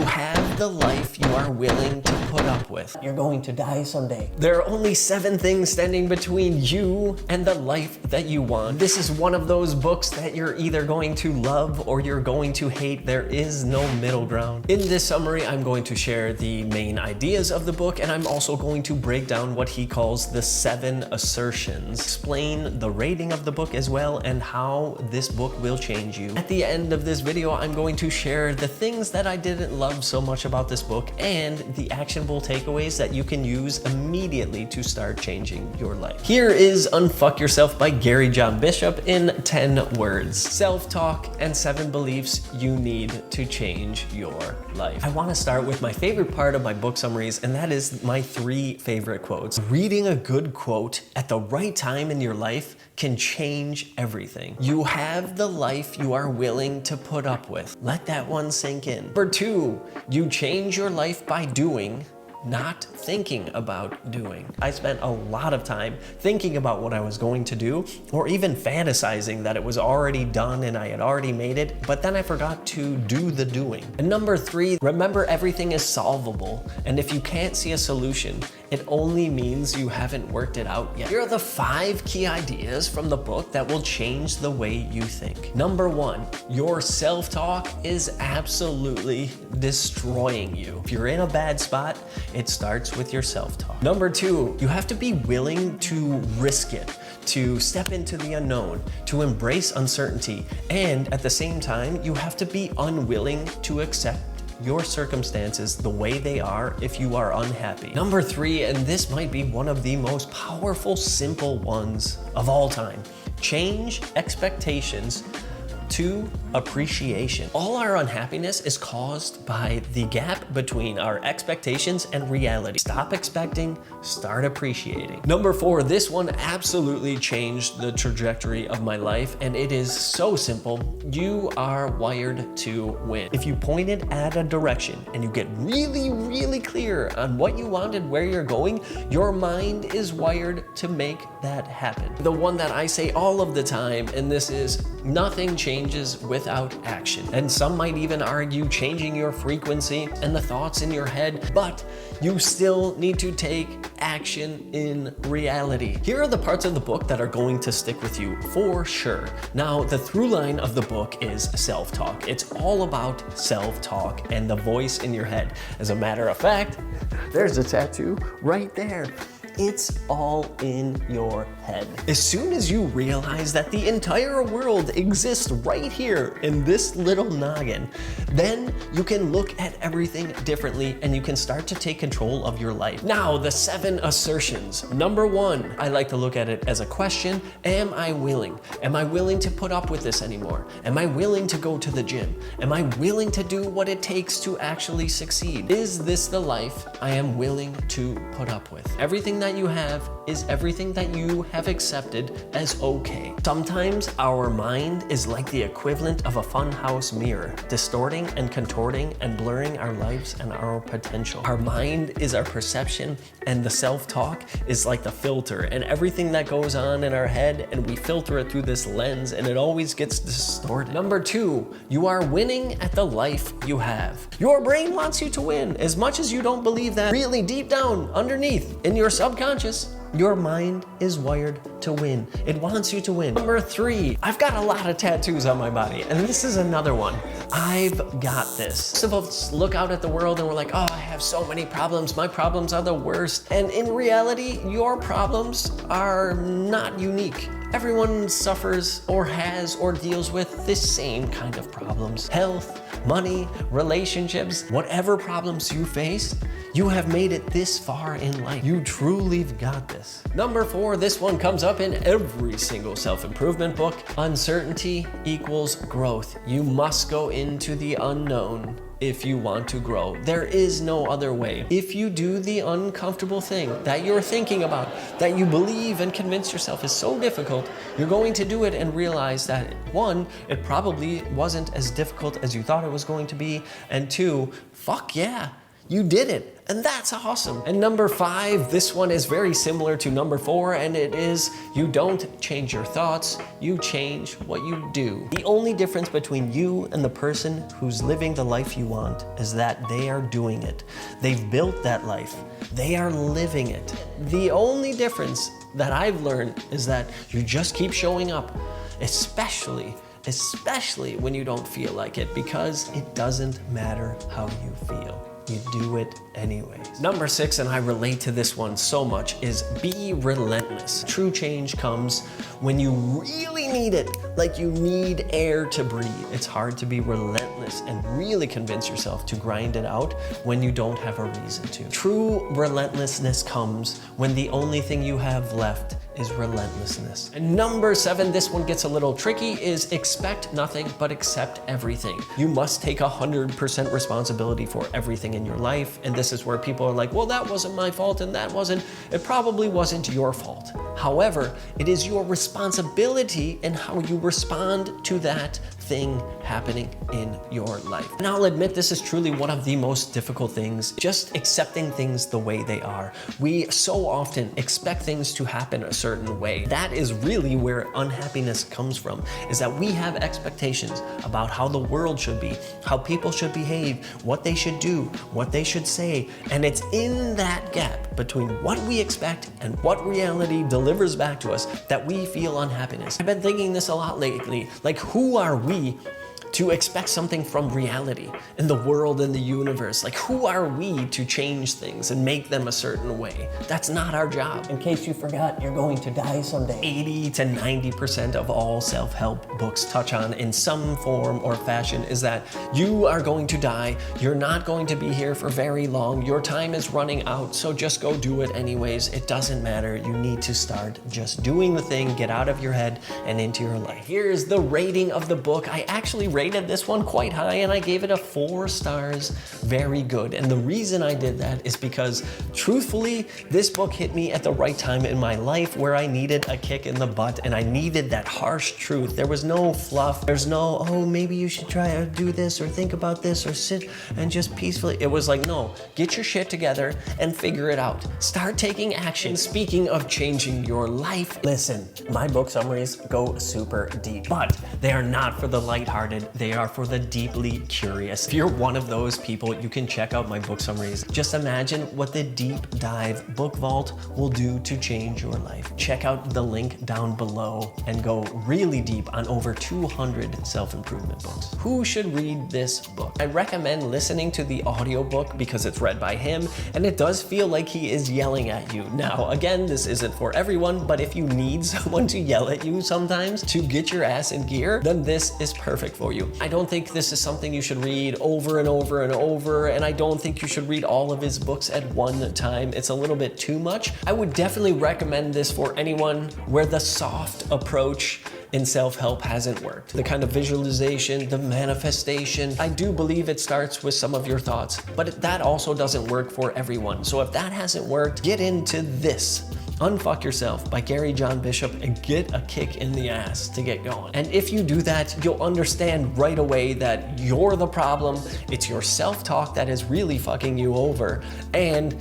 have the life you are willing to put up with. You're going to die someday. There are only 7 things standing between you and the life that you want. This is one of those books that you're either going to love or you're going to hate. There is no middle ground. In this summary, I'm going to share the main ideas of the book, and I'm also going to break down what he calls the 7 assertions, explain the rating of the book as well, and how this book will change you. At the end of this video, I'm going to share the things that I didn't love so much about this book and the actionable takeaways that you can use immediately to start changing your life. Here is Unfuck Yourself by Gary John Bishop in 10 words. Self-talk and 7 beliefs you need to change your life. I want to start with my favorite part of my book summaries, and that is my 3 favorite quotes. Reading a good quote at the right time in your life can change everything. You have the life you are willing to put up with. Let that one sink in. Number 2, you change your life by doing, not thinking about doing. I spent a lot of time thinking about what I was going to do, or even fantasizing that it was already done and I had already made it, but then I forgot to do the doing. And number 3, remember everything is solvable, and if you can't see a solution, it only means you haven't worked it out yet. Here are the 5 key ideas from the book that will change the way you think. Number 1, your self-talk is absolutely destroying you. If you're in a bad spot, it starts with your self-talk. Number 2, you have to be willing to risk it, to step into the unknown, to embrace uncertainty, and at the same time, you have to be unwilling to accept your circumstances the way they are if you are unhappy. Number 3, and this might be one of the most powerful, simple ones of all time, change expectations to appreciation. All our unhappiness is caused by the gap between our expectations and reality. Stop expecting, start appreciating. Number 4, this one absolutely changed the trajectory of my life, and it is so simple. You are wired to win. If you point it at a direction and you get really, really clear on what you want and where you're going, your mind is wired to make that happen. The one that I say all of the time, and this is, nothing changes without action. And some might even argue changing your frequency and the thoughts in your head, but you still need to take action in reality. Here are the parts of the book that are going to stick with you for sure. Now, the through line of the book is self-talk. It's all about self-talk and the voice in your head. As a matter of fact, there's a tattoo right there. It's all in your head. As soon as you realize that the entire world exists right here in this little noggin, then you can look at everything differently and you can start to take control of your life. Now, the 7 assertions. Number 1, I like to look at it as a question. Am I willing? Am I willing to put up with this anymore? Am I willing to go to the gym? Am I willing to do what it takes to actually succeed? Is this the life I am willing to put up with? Everything that you have is everything that you have accepted as okay. Sometimes our mind is like the equivalent of a funhouse mirror, distorting and contorting and blurring our lives and our potential. Our mind is our perception, and the self-talk is like the filter, and everything that goes on in our head, and we filter it through this lens, and it always gets distorted. Number 2, you are winning at the life you have. Your brain wants you to win. As much as you don't believe that, really deep down underneath in your subconscious, your mind is wired to win. It wants you to win. Number 3, I've got a lot of tattoos on my body, and this is another one. I've got this. Most of us look out at the world and we're like, oh, I have so many problems. My problems are the worst. And in reality, your problems are not unique. Everyone suffers or has or deals with the same kind of problems. Health, money, relationships, whatever problems you face, you have made it this far in life. You truly got this. Number 4, this one comes up in every single self-improvement book. Uncertainty equals growth. You must go into the unknown if you want to grow. There is no other way. If you do the uncomfortable thing that you're thinking about, that you believe and convince yourself is so difficult, you're going to do it and realize that 1, it probably wasn't as difficult as you thought it was going to be, and 2, fuck yeah, You did it. And that's awesome. And number 5, this one is very similar to number 4, and it is you don't change your thoughts, you change what you do. The only difference between you and the person who's living the life you want is that they are doing it. They've built that life. They are living it. The only difference that I've learned is that you just keep showing up, especially when you don't feel like it, because it doesn't matter how you feel. You do it anyways. Number 6, and I relate to this one so much, is be relentless. True change comes when you really need it, like you need air to breathe. It's hard to be relentless and really convince yourself to grind it out when you don't have a reason to. True relentlessness comes when the only thing you have left is relentlessness. And number 7, this one gets a little tricky, is expect nothing but accept everything. You must take 100% responsibility for everything in your life. And this is where people are like, well, that wasn't my fault and it probably wasn't your fault. However, it is your responsibility in how you respond to that thing happening in your life. And I'll admit this is truly one of the most difficult things, just accepting things the way they are. We so often expect things to happen a certain way. That is really where unhappiness comes from, is that we have expectations about how the world should be, how people should behave, what they should do, what they should say. And it's in that gap between what we expect and what reality delivers back to us that we feel unhappiness. I've been thinking this a lot lately, like who are we to expect something from reality in the world and the universe? Like who are we to change things and make them a certain way? That's not our job. In case you forgot, you're going to die someday. 80 to 90% of all self-help books touch on in some form or fashion is that you are going to die. You're not going to be here for very long. Your time is running out, so just go do it anyways. It doesn't matter. You need to start just doing the thing, get out of your head and into your life. Here's the rating of the book. I actually rated this one quite high and I gave it a 4 stars. Very good. And the reason I did that is because truthfully, this book hit me at the right time in my life where I needed a kick in the butt and I needed that harsh truth. There was no fluff. There's no, oh, maybe you should try to do this or think about this or sit and just peacefully. It was like, no, get your shit together and figure it out. Start taking action. Speaking of changing your life, listen, my book summaries go super deep, but they are not for the lighthearted. They are for the deeply curious. If you're one of those people, you can check out my book summaries. Just imagine what the deep dive book vault will do to change your life. Check out the link down below and go really deep on over 200 self-improvement books. Who should read this book? I recommend listening to the audiobook because it's read by him and it does feel like he is yelling at you. Now, again, this isn't for everyone, but if you need someone to yell at you sometimes to get your ass in gear, then this is perfect for you. I don't think this is something you should read over and over and over, and I don't think you should read all of his books at one time. It's a little bit too much. I would definitely recommend this for anyone where the soft approach in self-help hasn't worked. The kind of visualization, the manifestation, I do believe it starts with some of your thoughts, but that also doesn't work for everyone. So if that hasn't worked, get into this. Unfuck Yourself by Gary John Bishop and get a kick in the ass to get going. And if you do that, you'll understand right away that you're the problem. It's your self-talk that is really fucking you over. And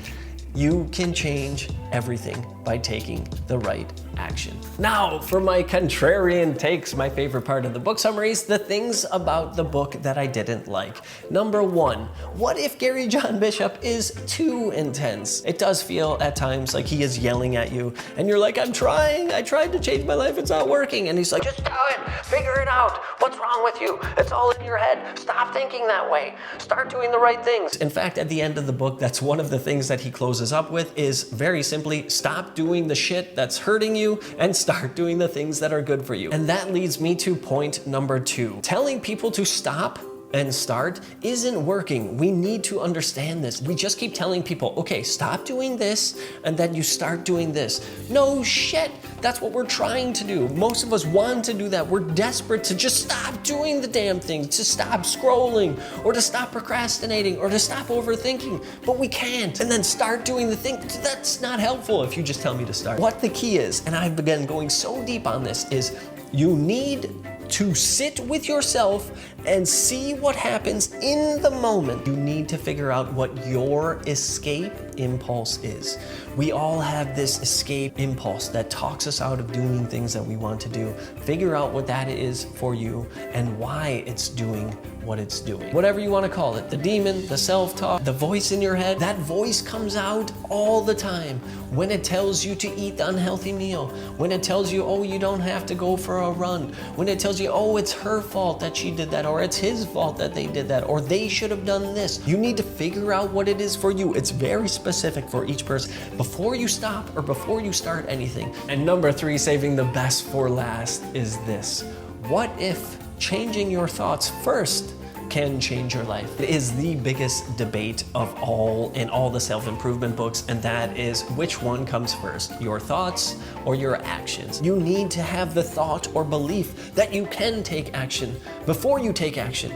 you can change everything by taking the right action. Now, for my contrarian takes, my favorite part of the book summaries, the things about the book that I didn't like. Number 1, what if Gary John Bishop is too intense? It does feel at times like he is yelling at you and you're like, I'm trying, I tried to change my life, it's not working. And he's like, just do it, figure it out. What's wrong with you? It's all in your head. Stop thinking that way. Start doing the right things. In fact, at the end of the book, that's one of the things that he closes up with is very simply, stop doing the shit that's hurting you and start doing the things that are good for you. And that leads me to point number 2. Telling people to stop and start isn't working. We need to understand this. We just keep telling people, okay, stop doing this, and then you start doing this. No shit, that's what we're trying to do. Most of us want to do that. We're desperate to just stop doing the damn thing, to stop scrolling, or to stop procrastinating, or to stop overthinking, but we can't. And then start doing the thing. That's not helpful if you just tell me to start. What the key is, and I've begun going so deep on this, is you need to sit with yourself and see what happens in the moment. You need to figure out what your escape impulse is. We all have this escape impulse that talks us out of doing things that we want to do. Figure out what that is for you and why it's doing what it's doing. Whatever you want to call it, the demon, the self-talk, the voice in your head, that voice comes out all the time. When it tells you to eat the unhealthy meal, when it tells you, oh, you don't have to go for a run, when it tells you, oh, it's her fault that she did that, or it's his fault that they did that, or they should have done this. You need to figure out what it is for you. It's very specific for each person before you stop or before you start anything. And number 3, saving the best for last, is this. What if changing your thoughts first can change your life? It is the biggest debate of all in all the self-improvement books, and that is which one comes first, your thoughts or your actions. You need to have the thought or belief that you can take action before you take action,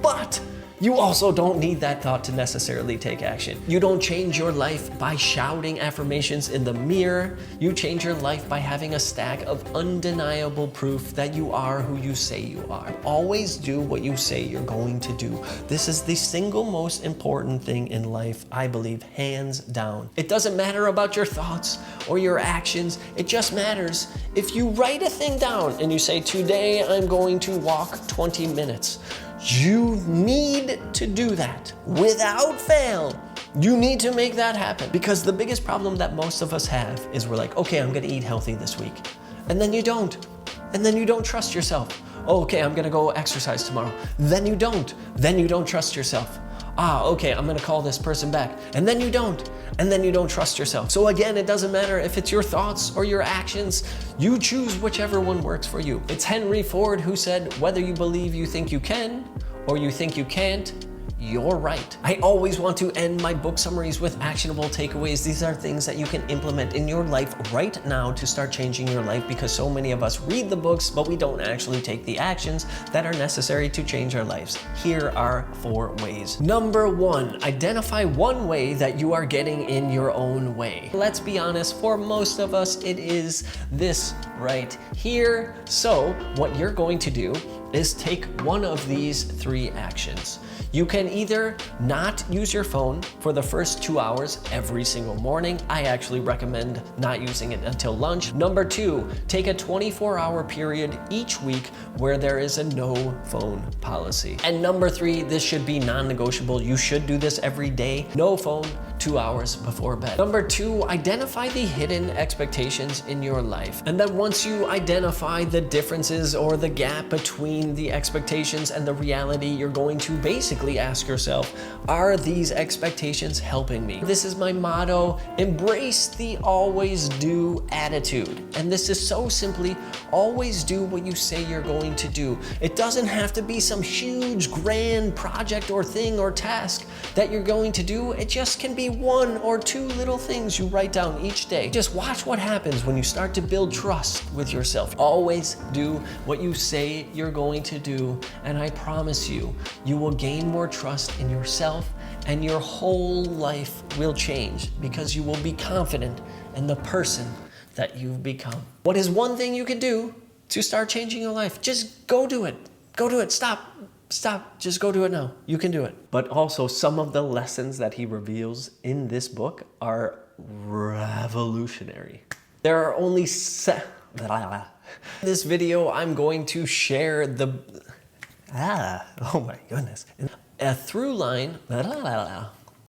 but you also don't need that thought to necessarily take action. You don't change your life by shouting affirmations in the mirror. You change your life by having a stack of undeniable proof that you are who you say you are. Always do what you say you're going to do. This is the single most important thing in life, I believe, hands down. It doesn't matter about your thoughts or your actions. It just matters if you write a thing down and you say, today I'm going to walk 20 minutes. You need to do that without fail. You need to make that happen, because the biggest problem that most of us have is we're like, okay, I'm gonna eat healthy this week. And then you don't. And then you don't trust yourself. Oh, okay, I'm gonna go exercise tomorrow. Then you don't. Then you don't trust yourself. Okay, I'm gonna call this person back. And then you don't. And then you don't trust yourself. So again, it doesn't matter if it's your thoughts or your actions. You choose whichever one works for you. It's Henry Ford who said, whether you believe you think you can or you think you can't, you're right. I always want to end my book summaries with actionable takeaways. These are things that you can implement in your life right now to start changing your life, because so many of us read the books, but we don't actually take the actions that are necessary to change our lives. Here are 4 ways. Number 1, identify one way that you are getting in your own way. Let's be honest, for most of us, it is this right here. So what you're going to do is take one of these 3 actions. You can either not use your phone for the first 2 hours every single morning. I actually recommend not using it until lunch. Number 2, take a 24-hour period each week where there is a no phone policy. And number 3, this should be non-negotiable. You should do this every day. No phone 2 hours before bed. Number 2, identify the hidden expectations in your life. And then once you identify the differences or the gap between the expectations and the reality, you're going to basically ask yourself, are these expectations helping me? This is my motto: embrace the always do attitude. And this is so simply, always do what you say you're going to do. It doesn't have to be some huge grand project or thing or task that you're going to do. It just can be 1 or 2 little things you write down each day. Just watch what happens when you start to build trust with yourself. Always do what you say you're going to do, and I promise you, you will gain more trust in yourself, and your whole life will change because you will be confident in the person that you've become. What is one thing you can do to start changing your life? Just go do it. Go do it. Stop. Just go do it now. You can do it. But also, some of the lessons that he reveals in this book are revolutionary. There are only this video, I'm going to share the oh my goodness, a through line